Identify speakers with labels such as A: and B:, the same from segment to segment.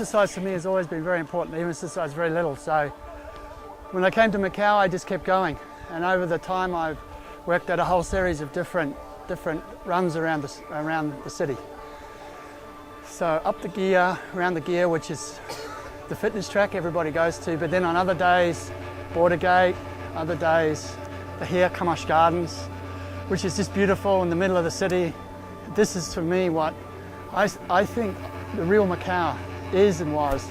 A: exercise to me has always been very important, even since I was very little. So when I came to Macau, I just kept going. And over the time, I've worked at a whole series of different runs around the city. So up the gear, around the gear, which is the fitness track everybody goes to, but then on other days, Border Gate, other days, the here Kamash Gardens, which is just beautiful in the middle of the city. This is for me what I think the real Macau is and was.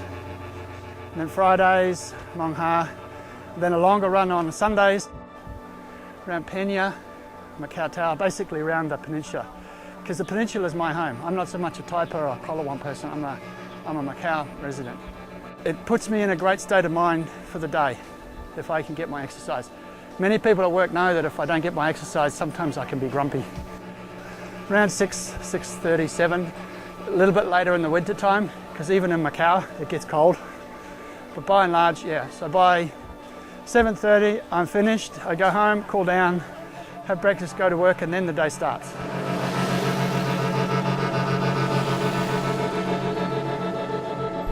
A: And then Fridays, Mong Ha, then a longer run on Sundays around Pena, Macau Tower, basically around the peninsula. Because the peninsula is my home. I'm not so much a Taipa or a Kolawam person, I'm a Macau resident. It puts me in a great state of mind for the day if I can get my exercise. Many people at work know that if I don't get my exercise, sometimes I can be grumpy. Around 6:30, 7, a little bit later in the winter time, because even in Macau it gets cold. But by and large, yeah, so by 7:30 I'm finished, I go home, cool down, have breakfast, go to work, and then the day starts.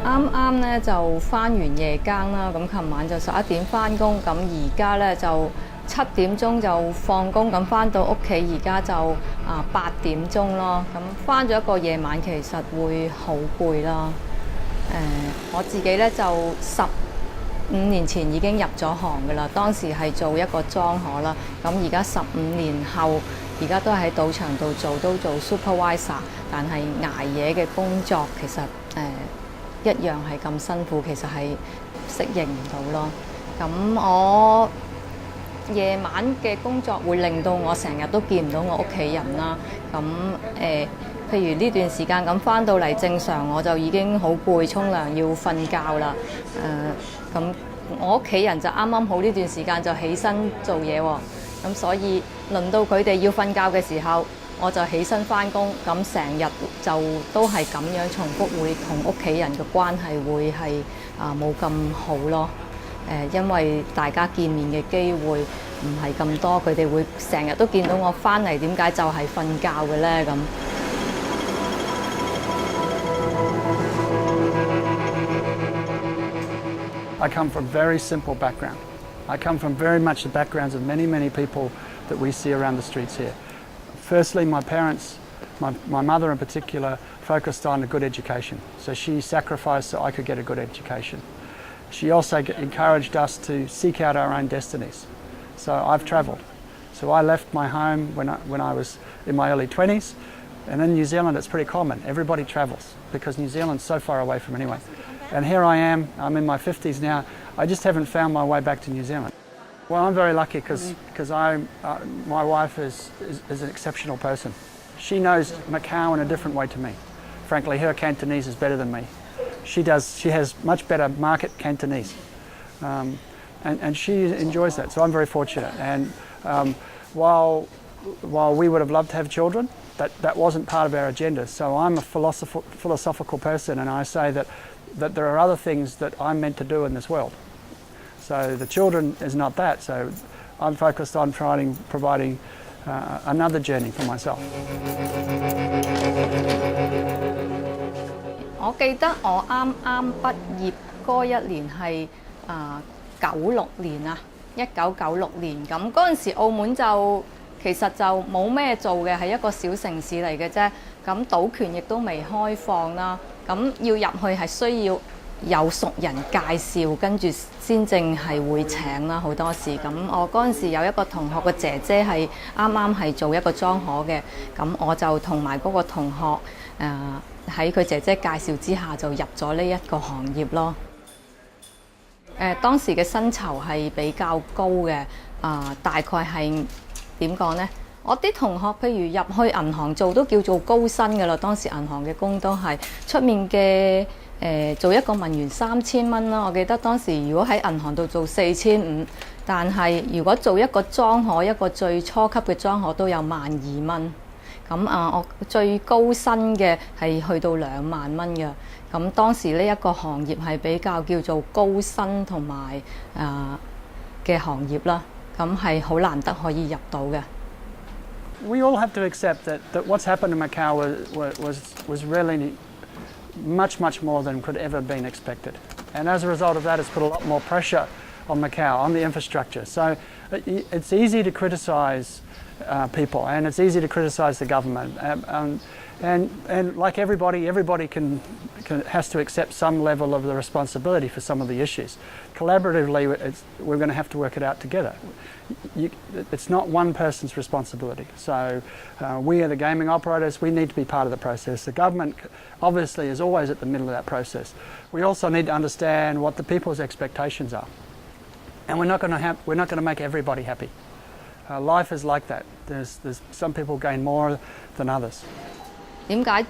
B: 啱啱咧就返完夜更啦，咁琴晚就11點返工，咁而家咧就7點鐘就放工，咁返到屋企而家就8點鐘咯，咁返咗一個夜晚其實會好攰啦。我自己咧就15年前已經入咗行㗎啦，當時係做一個莊荷啦，咁而家15年後，而家都喺賭場度做，都做 supervisor， 但係捱夜嘅工作其實一樣係咁辛苦，其實係適應唔到咯。咁我夜晚嘅工作會令到我成日都見唔到我屋企人啦。咁譬如呢段時間咁返到嚟正常我就已經好攰，沖涼要瞓覺啦。咁我屋企人就啱啱好呢段時間就起身做嘢喎。咁所以輪到佢哋要瞓覺嘅時候，我就起身返工，咁成日就都係咁樣重複，會同屋企人嘅關係會係冇咁好咯。因為大家見面嘅機會唔係咁多，佢哋會成日都見到我返嚟，點解就係瞓覺嘅咧咁。
A: I come from very simple background. I come from very much the backgrounds of many people that we see around the streets here. Firstly, my parents, my mother in particular, focused on a good education. So she sacrificed so I could get a good education. She also encouraged us to seek out our own destinies. So I've travelled. So I left my home when I was in my early 20s. And in New Zealand it's pretty common. Everybody travels because New Zealand's so far away from anywhere. And here I am, I'm in my 50s now. I just haven't found my way back to New Zealand. Well, I'm very lucky because my wife is an exceptional person. She knows Macau in a different way to me. Frankly, her Cantonese is better than me. She has much better market Cantonese. And she enjoys that, so I'm very fortunate. And while we would have loved to have children, that wasn't part of our agenda. So I'm a philosophical person, and I say that there are other things that I'm meant to do in this world. So the children is not that. So I'm focused on providing another journey for myself.
B: 我記得我啱啱畢業嗰一年係96年啊，1996年咁嗰陣時澳門就其實就冇咩做嘅，係一個小城市嚟嘅啫。咁賭權亦都未開放啦，咁要入去係需要有熟人介紹，跟住先正係會請啦好多時。咁我嗰陣時有一個同學嘅姐姐係啱啱係做一個莊荷嘅，咁我就同埋嗰個同學喺佢姐姐介紹之下就入咗呢一個行業咯。當時嘅薪酬係比較高嘅，大概係點講呢？我啲同學譬如入去銀行做都叫做高薪㗎啦，當時銀行嘅工都係出面嘅做一個文員3000蚊啦。我記得當時如果喺銀行度做4500，但係如果做一個莊荷，一個最初級嘅莊荷都有12000蚊。咁我最高薪嘅係去到2萬蚊嘅。咁當時呢一個行業係比較叫做高薪同埋嘅行業啦。咁係好難得可以入到嘅。
A: We all have to accept that what's happened in Macau was really much more than could ever have been expected. And as a result of that, it's put a lot more pressure on Macau, on the infrastructure. So it's easy to criticise people, and it's easy to criticise the government. And like everybody has to accept some level of the responsibility for some of the issues. Collaboratively, we're going to have to work it out together. It's not one person's responsibility. So we are the gaming operators, we need to be part of the process. The government obviously is always at the middle of that process. We also need to understand what the people's expectations are. And we're not going to make everybody happy. Life is like that. There's some people gain more than others.
B: 點解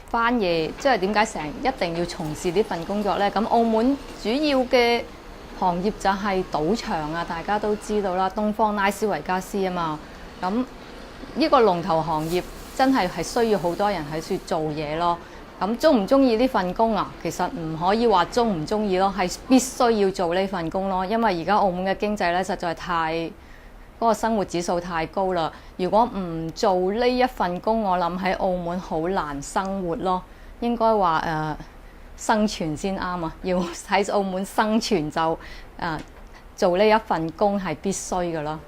B: 翻夜即係點解成一定要從事呢份工作呢？咁澳門主要嘅行業就係賭場啊，大家都知道啦，東方拉斯維加斯啊嘛。咁呢個龍頭行業真係需要好多人喺處做嘢咯。咁中唔中意呢份工啊？其實唔可以話中唔中意咯，係必須要做呢份工咯。因為而家澳門嘅經濟咧實在太嗰個生活指數太高啦。如果唔做呢一份工，我諗喺澳門好難生活咯。應該話生存先啱啊！要喺澳門生存就做呢一份工係必須㗎啦。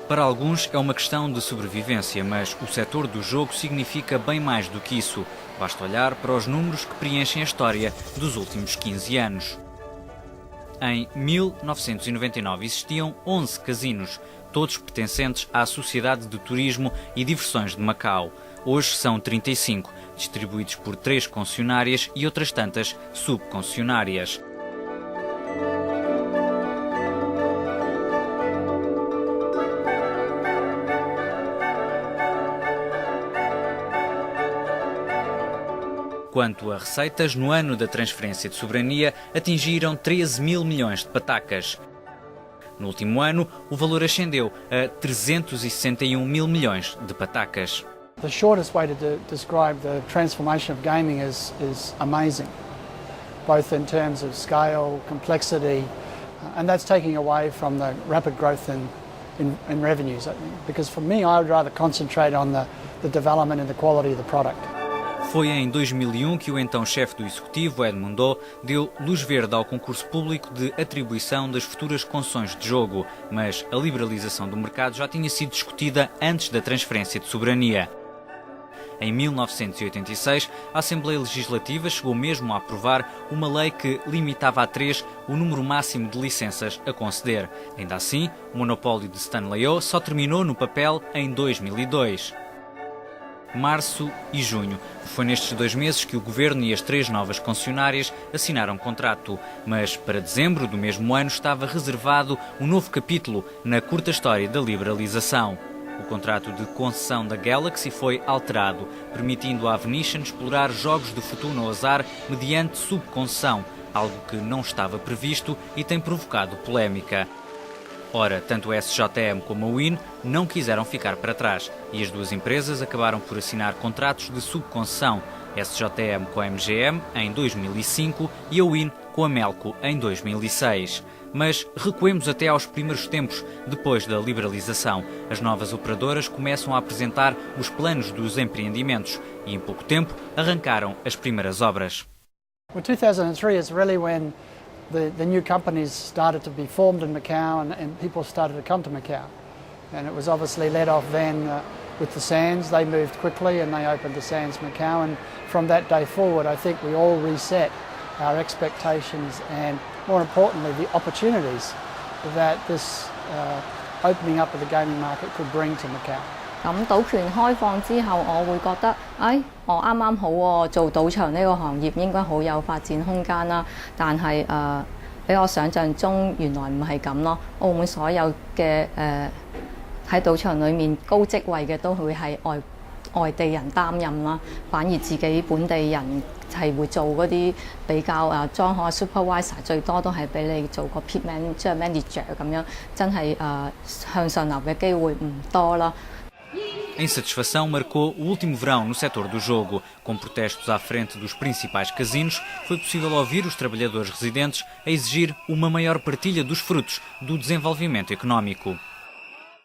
C: Para alguns é uma questão de sobrevivência, mas o setor do jogo significa bem mais do que isso. Basta olhar para os números que preenchem a história dos últimos 15 anos. Em 1999 existiam 11 casinos, todos pertencentes à Sociedade de Turismo e Diversões de Macau. Hoje são 35, distribuídos por 3 concessionárias e outras tantas subconcessionárias. Quanto a receitas, no ano da transferência de soberania atingiram 13 mil milhões de patacas. No último ano, o valor ascendeu a 361 mil milhões de patacas.
A: The shortest way to describe the transformation of gaming is amazing, both in terms of scale, complexity, and that's taking away from the rapid growth in revenues. Because for me, I would rather concentrate on the development and the quality of the product.
C: Foi em 2001 que o então chefe do executivo, Edmundo, deu luz verde ao concurso público de atribuição das futuras concessões de jogo, mas a liberalização do mercado já tinha sido discutida antes da transferência de soberania. Em 1986, a Assembleia Legislativa chegou mesmo a aprovar uma lei que limitava a 3 o número máximo de licenças a conceder. Ainda assim, o monopólio de Stanley só terminou no papel em 2002. Março e junho. Foi nestes 2 meses que o governo e as 3 novas concessionárias assinaram contrato, mas para dezembro do mesmo ano estava reservado um novo capítulo na curta história da liberalização. O contrato de concessão da Galaxy foi alterado, permitindo à Venetian explorar jogos de fortuna ao azar mediante subconcessão, algo que não estava previsto e tem provocado polémica. Ora, tanto a SJM como a WIN não quiseram ficar para trás e as duas empresas acabaram por assinar contratos de subconcessão, SJM com a MGM em 2005 e a WIN com a Melco em 2006. Mas recuemos até aos primeiros tempos, depois da liberalização. As novas operadoras começam a apresentar os planos dos empreendimentos e em pouco tempo arrancaram as primeiras obras.
A: Well, 2003 is really when the new companies started to be formed in Macau and people started to come to Macau. And it was obviously led off then with the Sands. They moved quickly and they opened the Sands Macau, and from that day forward I think we all reset our expectations and, more importantly, the opportunities that this opening up of the gaming market could bring to Macau.
B: 咁賭權開放之後，我會覺得，我啱啱好喎，做賭場呢個行業應該好有發展空間啦。但係比我想象中原來唔係咁咯。澳門所有嘅喺賭場裡面高職位嘅都會係外地人擔任啦，反而自己本地人係會做嗰啲比較裝學 supervisor， 最多都係俾你做個 pit man 即係 manager 咁樣，真係向上流嘅機會唔多啦。
C: A insatisfação marcou o último verão no setor do jogo. Com protestos à frente dos principais casinos, foi possível ouvir os trabalhadores residentes a exigir uma maior partilha dos frutos do desenvolvimento económico.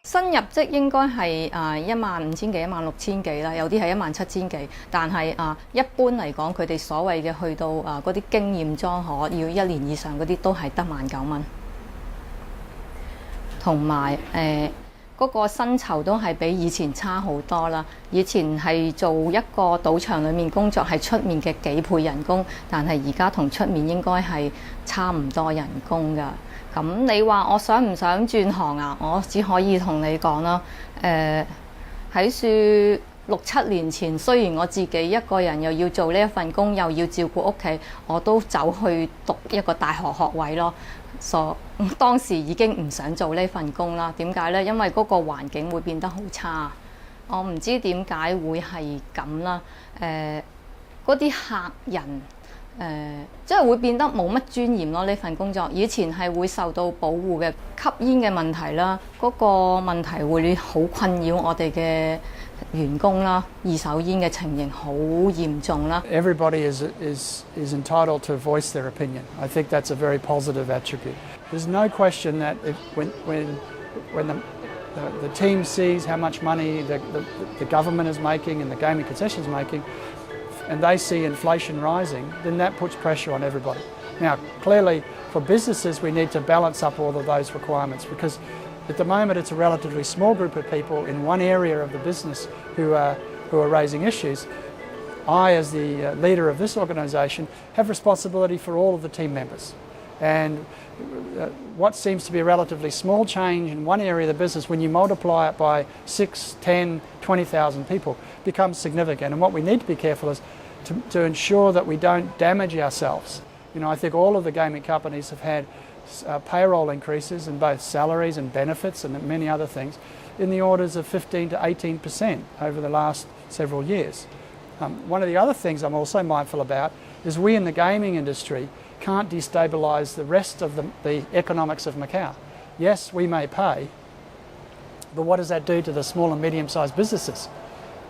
B: 新入職應該係15,000幾、16,000幾啦，有啲係17,000幾，但係一般嚟講，佢哋所謂嘅去到嗰啲經驗裝可要1年以上嗰啲都係得19,000蚊，同埋嗰個薪酬都係比以前差好多啦。以前係做一個賭場裡面工作係出面嘅幾倍人工，但係而家同出面應該係差唔多人工㗎。咁你話我想唔想轉行啊？我只可以同你講啦。喺6、7年前，雖然我自己一個人又要做呢一份工，又要照顧屋企，我都走去讀一個大學學位咯。當時已經唔想做呢份工啦。點解呢？因為嗰個環境會變得好差。我唔知點解會係咁啦。嗰啲客人。即係會變得冇乜尊嚴咯，呢份工作。以前係會受到保護嘅，吸煙嘅問題啦，嗰個問題會好困擾我哋嘅員工啦，二手煙嘅情形好嚴重啦。
A: Everybody is entitled to voice their opinion. I think that's a very positive attribute. There's no question that when the team sees how much money the government is making and the gaming concessions making, and they see inflation rising, then that puts pressure on everybody. Now, clearly, for businesses, we need to balance up all of those requirements because at the moment it's a relatively small group of people in one area of the business who are raising issues. I, as the leader of this organisation, have responsibility for all of the team members. And what seems to be a relatively small change in one area of the business, when you multiply it by 6, 10, 20,000 people, becomes significant. And what we need to be careful is to ensure that we don't damage ourselves. You know, I think all of the gaming companies have had payroll increases in both salaries and benefits and many other things in the orders of 15 to 18% over the last several years. One of the other things I'm also mindful about is we in the gaming industry can't destabilise the rest of the economics of Macau. Yes, we may pay, but what does that do to the small and medium-sized businesses?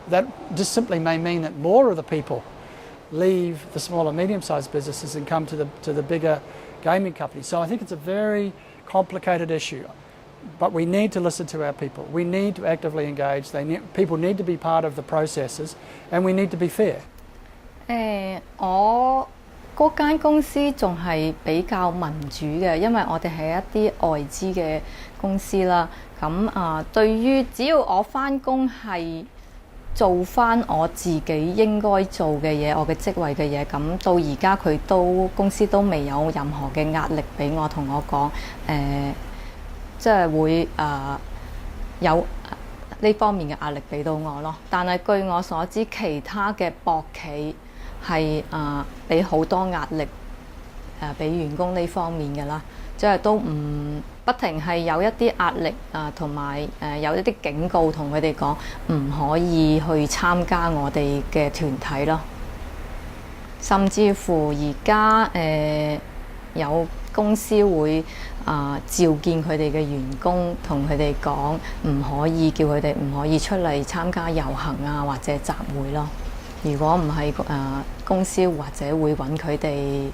A: That just simply may mean that more of the people leave the small and medium-sized businesses and come to the bigger gaming companies. So I think it's a very complicated issue, but we need to listen to our people. We need to actively engage. People need to be part of the processes, and we need to be fair.
B: 嗰間公司仲係比較民主嘅，因為我哋係一啲外資嘅公司啦。咁對於只要我返工係做返我自己應該做嘅嘢，我嘅職位嘅嘢，咁到而家公司都未有任何嘅壓力俾我，同我講即係會有呢方面嘅壓力俾到我咯。但係據我所知，其他嘅博企係俾好多壓力俾員工呢方面嘅啦，即係都不停係有一啲壓力同埋有一啲警告同佢哋講唔可以去參加我哋嘅團體咯。甚至乎而家有公司會召見佢哋嘅員工，同佢哋講唔可以叫佢哋唔可以出嚟參加遊行或者集會咯。如果唔係公司或者會揾佢哋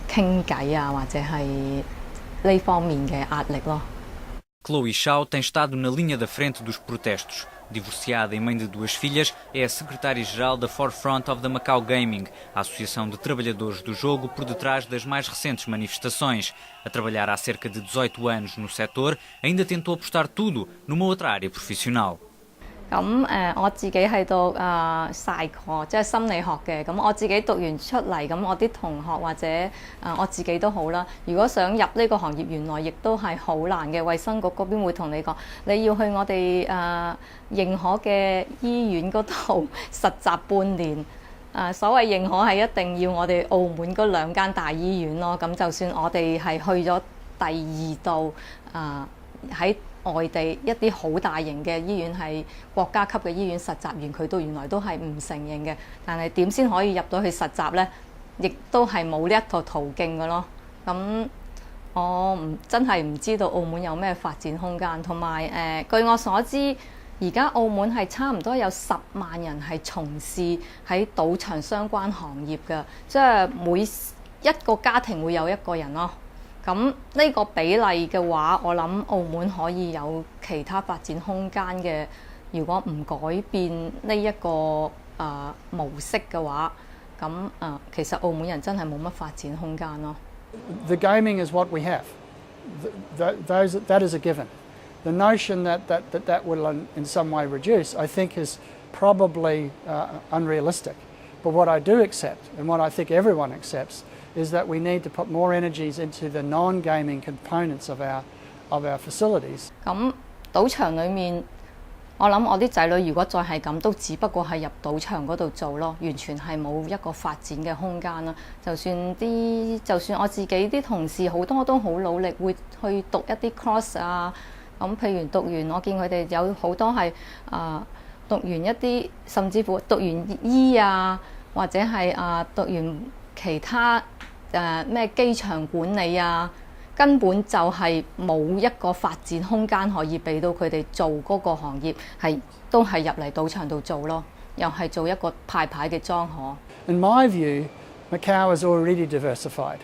B: 傾偈或者係呢方面嘅壓力咯。
C: Chloe Shaw tem estado na linha da frente dos protestos. Divorciada e mãe de 2 filhas, é a secretária-geral da Forefront of the Macau Gaming, a associação de trabalhadores do jogo por detrás das mais recentes manifestações. A trabalhar há cerca de 18 anos no setor, ainda tentou apostar tudo numa outra área profissional.
B: 我自己喺度psycho，即係心理學嘅。咁我自己讀完出嚟，咁我啲同學或者我自己都好啦。如果想入呢個行業，原來亦都係好難嘅。衛生局嗰邊會同你講，你要去我哋認可嘅醫院嗰度實習半年。所謂認可係一定要我哋澳門嗰2間大醫院咯。咁就算我哋係去咗第2度喺外地一啲好大型嘅醫院係國家級嘅醫院實習完，佢都原來都係唔承認嘅。但係點先可以入到去實習呢？亦都係冇呢一個途徑嘅咯。咁我真係唔知道澳門有咩發展空間。同埋據我所知，而家澳門係差唔多有10萬人係從事喺賭場相關行業嘅，即係每一個家庭會有一個人咯。咁呢個比例嘅話，我諗澳門可以有其他發展空間嘅。如果唔改變呢一個模式嘅話，咁其實澳門人真係冇乜發展空間咯。
A: The gaming is what we have. That is a given. The notion that will in some way reduce, I think, is probably unrealistic. But what I do accept, and what I think everyone accepts, is that we need to put more energies into the non-gaming components of our facilities.
B: 咁賭場裡面，我諗我啲仔女如果再係咁，都只不過係入賭場嗰度做咯，完全係冇一個發展嘅空間啦。就算我自己啲同事好多都好努力，會去讀一啲 course 啊。咁譬如讀完，我見佢哋有好多係讀完一啲，甚至乎讀完醫啊，或者係讀完其他咩機場管理啊，根本就係冇一個發展空間可以俾到佢哋做嗰個行業，都係入嚟賭場度做咯，又係做一個派牌嘅莊荷。
A: In my view, Macau is already diversified.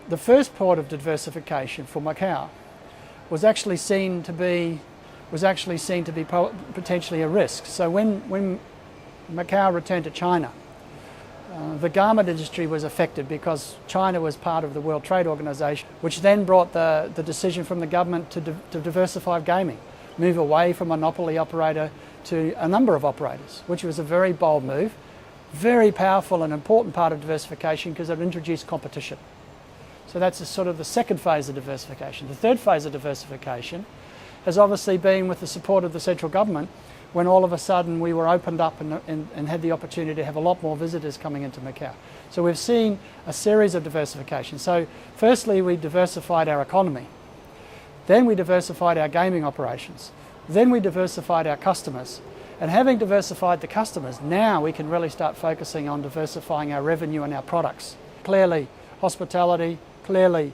A: The first port of diversification for Macau was actually seen to be potentially a risk. So when Macau returned to China, the garment industry was affected because China was part of the World Trade Organization, which then brought the decision from the government to diversify gaming, move away from a monopoly operator to a number of operators, which was a very bold move, very powerful and important part of diversification because it introduced competition. So that's sort of the second phase of diversification. The third phase of diversification has obviously been with the support of the central government, when all of a sudden we were opened up and had the opportunity to have a lot more visitors coming into Macau. So we've seen a series of diversification. So firstly we diversified our economy, then we diversified our gaming operations, then we diversified our customers, and having diversified the customers, now we can really start focusing on diversifying our revenue and our products. Clearly hospitality, clearly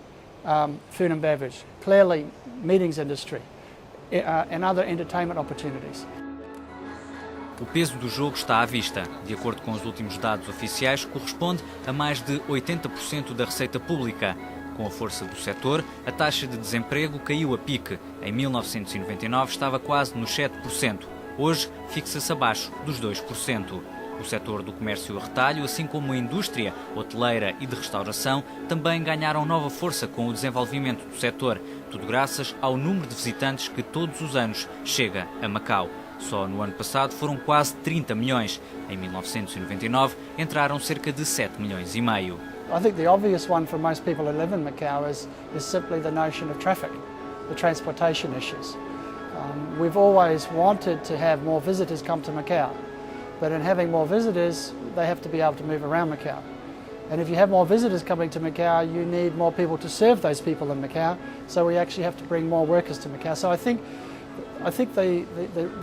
A: food and beverage, clearly meetings industry, and other entertainment opportunities.
C: O peso do jogo está à vista. De acordo com os últimos dados oficiais, corresponde a mais de 80% da receita pública. Com a força do setor, a taxa de desemprego caiu a pique. Em 1999 estava quase nos 7%. Hoje fixa-se abaixo dos 2%. O setor do comércio a retalho, assim como a indústria hoteleira e de restauração, também ganharam nova força com o desenvolvimento do setor. Tudo graças ao número de visitantes que todos os anos chega a Macau. Só no ano passado foram quase 30 milhões. Em 1999 entraram cerca de 7 milhões e meio.
A: I think the obvious one for most people who live in Macau is simply the notion of traffic, the transportation issues. We've always wanted to have more visitors come to Macau, but in having more visitors, they have to be able to move around Macau. And if you have more visitors coming to Macau, you need more people to serve those people in Macau, so we actually have to bring more workers to Macau. So I think the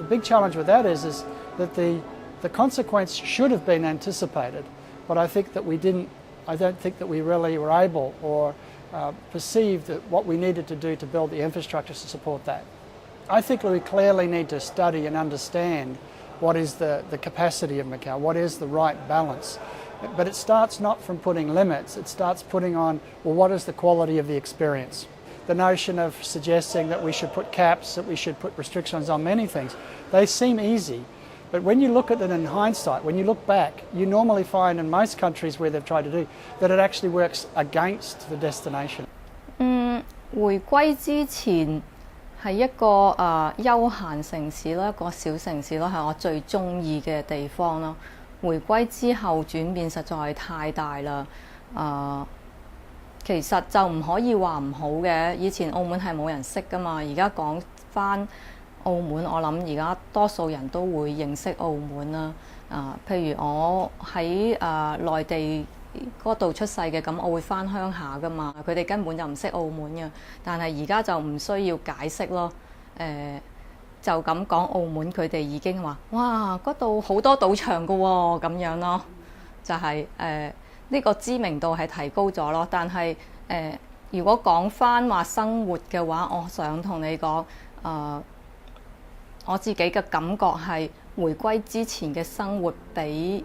A: big challenge with that is that the consequence should have been anticipated, but I think that we didn't. I don't think that we really were able or perceived that what we needed to do to build the infrastructure to support that. I think we clearly need to study and understand what is the capacity of Macau, what is the right balance. But it starts not from putting limits, it starts putting on, well, what is the quality of the experience? The notion of suggesting that we should put caps, that we should put restrictions on many things, they seem easy. But when you look at it in hindsight, when you look back, you normally find in most countries where they've tried to do that it actually works against the destination.
B: 回歸之前係一個休閒城市咯，一個小城市咯，係我最中意嘅地方咯。回歸之後轉變實在係太大啦，其實就唔可以話唔好嘅。以前澳門係冇人識㗎嘛，而家講返澳門，我諗而家多數人都會認識澳門啦。譬如我喺內地嗰度出世嘅，咁我會返鄉下㗎嘛，佢哋根本就唔識澳門嘅。但係而家就唔需要解釋咯。就咁講澳門，佢哋已經話：哇，嗰度好多賭場㗎喎，咁樣咯。就係呢個知名度係提高咗咯。但係如果講返話生活嘅話，我想同你講我自己嘅感覺係回歸之前嘅生活比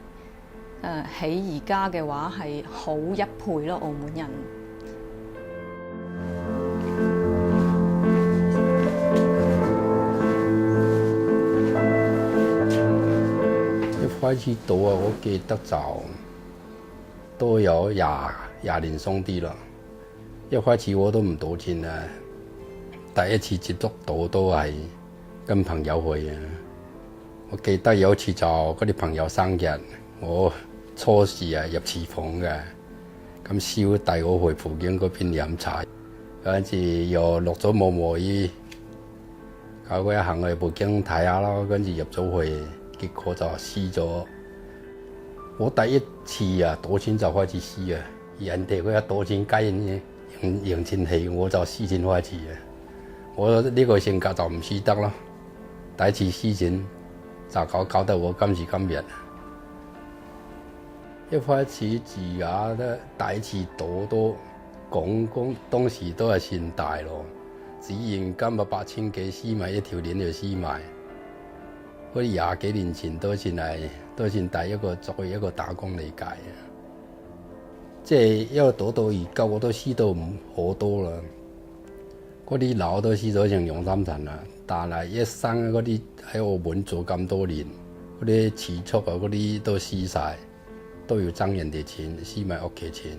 B: 起而家嘅話係好1倍咯，澳門人。
D: 開始賭啊，我記得就都有廿年鬆啲啦。一開始我都唔賭錢啊，第一次接觸賭都係跟朋友去啊。我記得有一次就嗰啲朋友生日，我初時啊入廚房嘅，咁燒帶我去附近嗰邊飲茶，嗰陣時又落咗毛衣，搞佢行去附近睇下咯，跟住入咗去，結果就輸咗。我第一次啊賭錢就開始輸啊，人哋嗰一賭錢雞贏錢氣，我就輸錢開始啊。我呢個性格就唔輸得咯，第一次輸錢就搞得我今時今日。一開始自家咧第一次賭都講當時都係算大咯，只現金啊8000幾輸埋一條鏈就輸埋。嗰啲20幾年前都算第一個作為一個打工理解啊！即係因為賭到而家我都輸到好多啦，嗰啲樓都輸咗成2-3層啦。但係一生嗰啲喺澳門做咁多年，嗰啲儲蓄啊嗰啲都輸晒，都要爭人哋錢，輸埋屋企錢。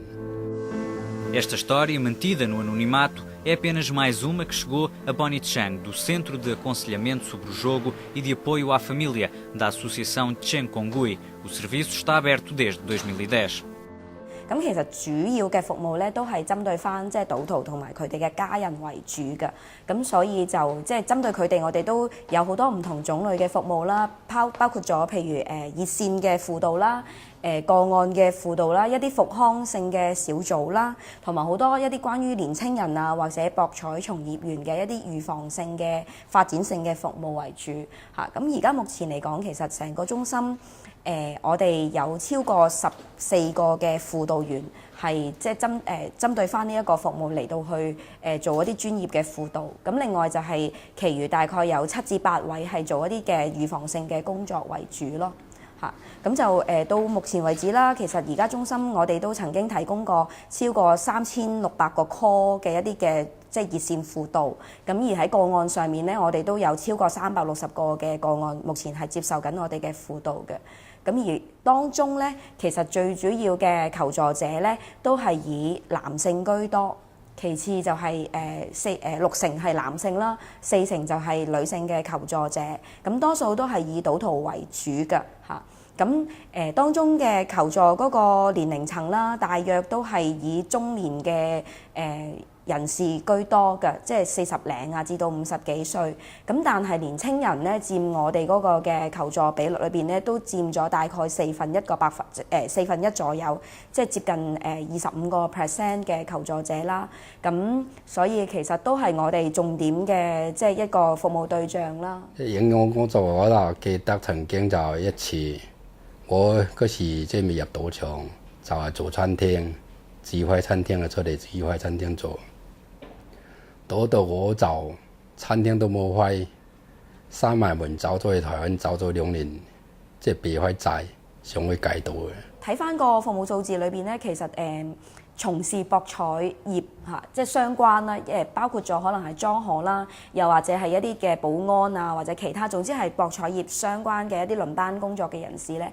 C: Esta história, mantida no anonimato, é apenas mais uma que chegou a Bonnie Chang, do Centro de Aconselhamento sobre o Jogo e de Apoio à Família, da Associação Cheng Kongui. O serviço está aberto desde 2010.
E: 咁其實主要嘅服務咧都係針對翻即係賭徒同埋佢哋嘅家人為主嘅，咁所以就即係針對佢哋，我哋都有好多唔同種類嘅服務啦，包括咗譬如熱線嘅輔導啦、個案嘅輔導啦、一啲復康性嘅小組啦，同埋好多一啲關於年青人啊或者博彩從業員嘅一啲預防性嘅發展性嘅服務為主嚇。咁而家目前嚟講，其實成個中心我哋有超過14個嘅輔導員係即係針對翻呢一個服務嚟到去做一啲專業嘅輔導。咁另外就係其餘大概有7至8位係做一啲嘅預防性嘅工作為主咯。嚇，咁就到目前為止啦，其實而家中心我哋都曾經提供過超過3600個 call 嘅一啲嘅即係熱線輔導，咁而喺個案上面咧，我哋都有超過360個嘅個案，目前係接受緊我哋嘅輔導嘅。咁而當中咧，其實最主要嘅求助者咧，都係以男性居多，其次就係6成係男性啦，4成就係女性嘅求助者，咁多數都係以賭徒為主嘅嚇。咁當中嘅求助嗰個年齡層啦，大約都係以中年嘅人士居多嘅，即係40零啊至到50幾歲。咁但係年青人咧佔我哋嗰個嘅求助比率裏邊咧，都佔咗大概1/4左右，即係接近25% 嘅求助者啦。咁所以其實都係我哋重點嘅即係一個服務對象啦。
D: 影響工作我就記得曾經就一次，我嗰時即係未入賭場，就係做餐廳，自開餐廳啊，出嚟自開餐廳做。賭到我就餐廳都冇開，閂埋門走咗去台灣，走咗2年，即係避開債，想去戒賭嘅。
E: 睇翻個服務數字裏邊咧，其實從事博彩業嚇，即係相關啦，包括咗可能係莊荷啦，又或者係一啲嘅保安啊，或者其他，總之係博彩業相關嘅一啲輪班工作嘅人士咧，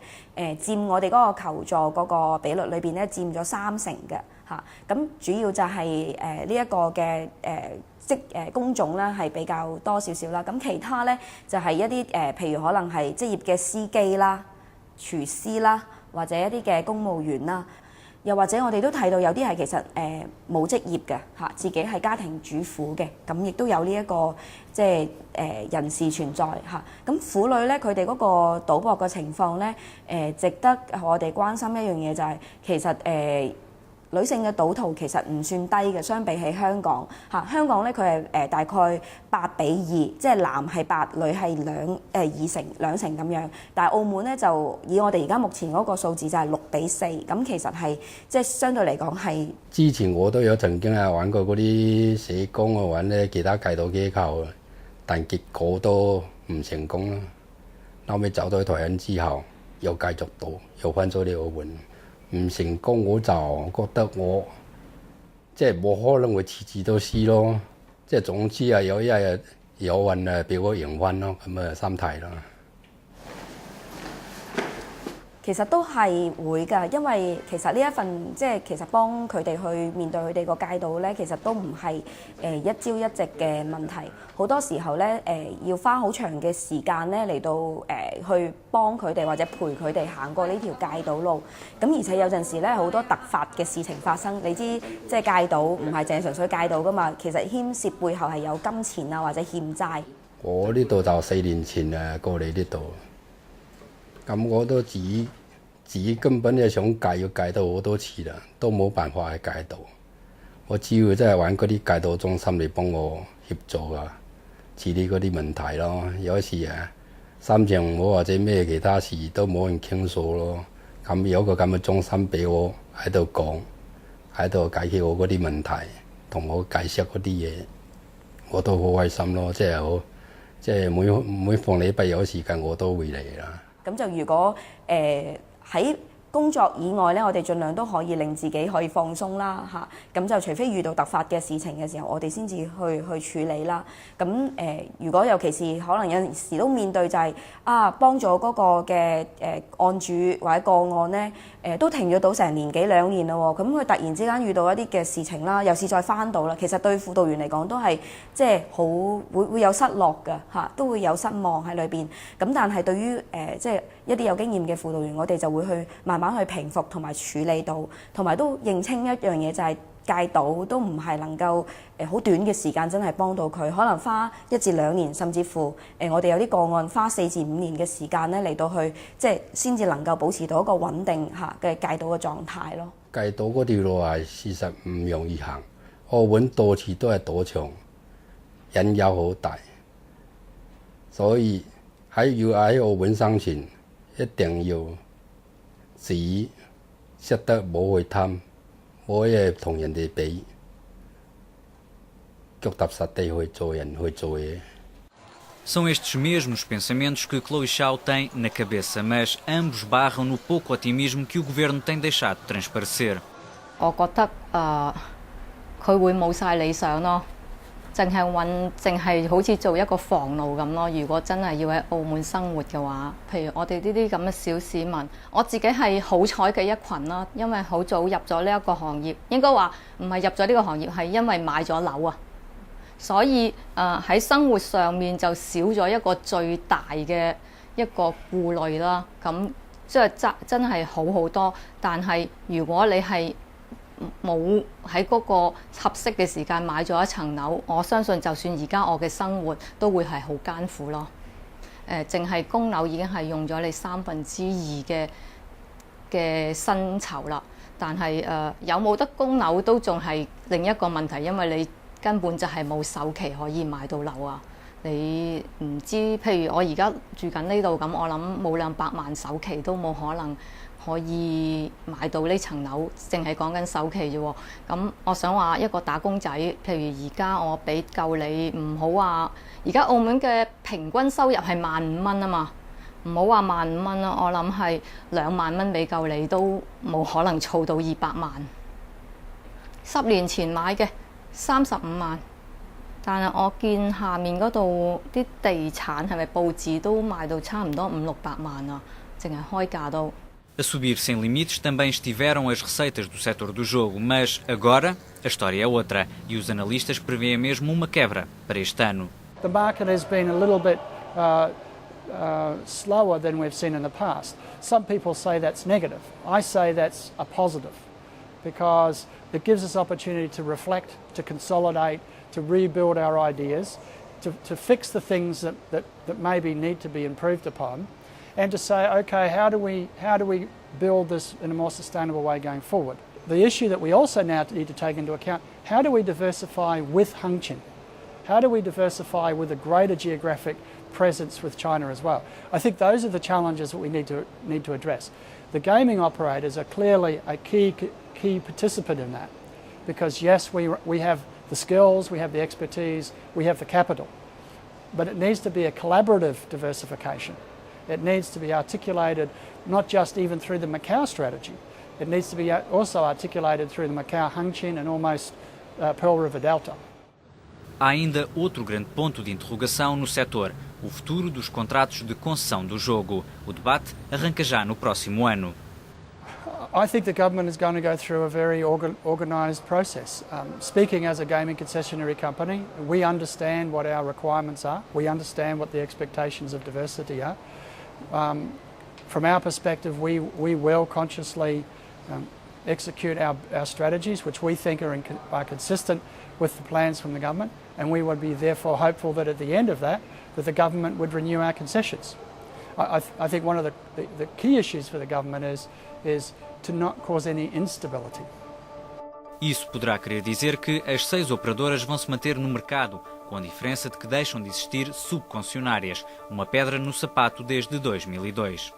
E: 佔我哋嗰個求助嗰個比率裏邊咧，佔咗3成嘅嚇。咁主要就係呢一個嘅工種咧係比較多少少啦。咁其他咧就係一啲譬如可能係職業嘅司機啦、廚師啦，或者一啲嘅公務員啦。又或者我哋都睇到有啲係其實冇職業嘅嚇，自己係家庭主婦嘅，咁亦都有呢一個即係人士存在嚇。咁婦女咧，佢哋嗰個賭博嘅情況咧，值得我哋關心一樣嘢就係其實女性嘅賭徒其實唔算低嘅，相比起香港嚇。香港咧佢係大概8:2，即係男係8，女係2成咁樣。但係澳門咧就以我哋而家目前嗰個數字就係6:4，咁其實係即係相對嚟講係。之前我都有曾經係玩過嗰啲社工啊，玩咧其他戒賭機構，但結果都唔成功啦。後尾走到去台灣之後，又繼續賭，又翻咗嚟澳門。唔成功我就覺得我即係冇可能會次次都輸咯，即係總之係有一日有運啊，俾我贏翻咯，咁啊心態啦。其實都係會㗎，因為其實呢一份即係其實幫佢哋去面對佢哋個戒賭咧，其實都唔係一朝一夕嘅問題，好多時候咧要花好長嘅時間咧嚟到去幫佢哋或者陪佢哋行過呢條戒賭路。咁而且有陣時咧好多突發嘅事情發生，你知即係戒賭唔係淨係純粹戒賭㗎嘛，其實牽涉背後係有金錢啊或者欠債。
D: 我呢度就4年前過嚟呢度。咁我都自己根本就想戒，要戒到好多次啦，都冇辦法去戒到。我只要真係揾嗰啲戒賭中心嚟幫我協助啊，處理嗰啲問題咯。有時心情唔好或者咩其他事都冇人傾訴咯。咁有個咁嘅中心俾我喺度講，喺度解決我嗰啲問題，同我解釋嗰啲嘢，我都好開心咯。即係每逢禮拜有時間我都會嚟啦。
E: 咁就如果喺工作以外咧，我哋盡量都可以令自己可以放鬆啦嚇。咁就除非遇到突發嘅事情嘅時候，我哋先至去處理啦。咁如果尤其是可能有時都面對就係幫咗嗰個嘅案主或者個案咧，都停咗賭成年幾2年啦喎。咁佢突然之間遇到一啲嘅事情啦，又是再翻到啦，其實對輔導員嚟講都係即係好會有失落㗎嚇，都會有失望喺裏邊。咁但係對於即係一啲有經驗嘅輔導員，我哋就會去慢慢去平復同埋處理到，同埋都認清一樣嘢就係戒賭都唔係能夠好短嘅時間真係幫到佢，可能花1至2年，甚至乎我哋有啲個案花4至5年嘅時間咧嚟到去即係先至能夠保持到一個穩定嘅戒賭嘅狀態咯。
D: 戒賭嗰條路係事實唔容易行，澳門多次都係賭場，引誘好大，所以要喺澳門生存，一定要自己識得冇去貪，冇嘢同人哋比，腳踏實地去做人去做嘢。
C: São estes mesmos pensamentos que Chloe Xiao tem na cabeça, mas ambos barram no pouco otimismo que o governo tem deixado de transparecer.
B: 我覺得佢會冇晒理想咯，淨係好似做一個房奴咁咯。如果真係要喺澳門生活嘅話，譬如我哋呢啲咁嘅小市民，我自己係好彩嘅一群啦，因為好早入咗呢一個行業，應該話唔係入咗呢個行業，係因為買咗樓啊，所以喺生活上面就少咗一個最大嘅一個顧慮啦。咁即係真係好好多，但係如果你係冇喺嗰個合適嘅時間買咗一層樓，我相信就算而家我嘅生活都會係好艱苦咯。淨係供樓已經係用咗你2/3嘅薪酬啦，但係有冇得供樓都仲係另一個問題，因為你根本就係冇首期可以買到樓啊。你唔知，譬如我而家住緊呢度咁，我諗冇200萬首期都冇可能可以買到呢層樓，淨係講緊首期啫喎。咁我想話一個打工仔，譬如而家我俾夠你，唔好話而家澳門嘅平均收入係15,000蚊啊嘛，唔好話15,000蚊啦，我諗係2萬蚊俾夠你都冇可能儲到200萬。10年前買嘅35萬，但係我見下面嗰度啲地產係咪報紙都賣到差唔多500-600萬啊，淨係開價都。
C: A subir sem limites também estiveram as receitas do setor do jogo, mas agora a história é outra e os analistas prevêem mesmo uma quebra para este ano.
A: The market has been a little bit slower than we've seen in the past. Some people say that's negative. I say that's a positive because it gives us opportunity to reflect, to consolidate, to rebuild our ideas, to fix the things that maybe need to be improved upon, and to say, okay, how do we build this in a more sustainable way going forward? The issue that we also now need to take into account, how do we diversify with Hongqin? How do we diversify with a greater geographic presence with China as well? I think those are the challenges that we need to address. The gaming operators are clearly a key participant in that, because yes, we have the skills, we have the expertise, we have the capital, but it needs to be a collaborative diversification. It needs to be articulated not just even through the Macau strategy. It needs to be also articulated through the Macau Hongqin and almost Pearl River Delta.
C: Há ainda outro grande ponto de interrogação no setor: o futuro dos contratos de concessão do jogo. O debate arranca já no próximo ano.
A: I think the government is going to go through a very organised process. Speaking as a gaming concessionary company, we understand what our requirements are. We understand what the expectations of diversity are. From our perspective, we will consciously execute our strategies, which we think are consistent with the plans from the government, and we would be therefore hopeful that at the end of that the government would renew our concessions. I think one of the key issues for the government is to not cause any instability.
C: Isso poderá querer dizer que as 6 operadoras vão se manter no mercado, com a diferença de que deixam de existir subconcessionárias, uma pedra no sapato desde 2002.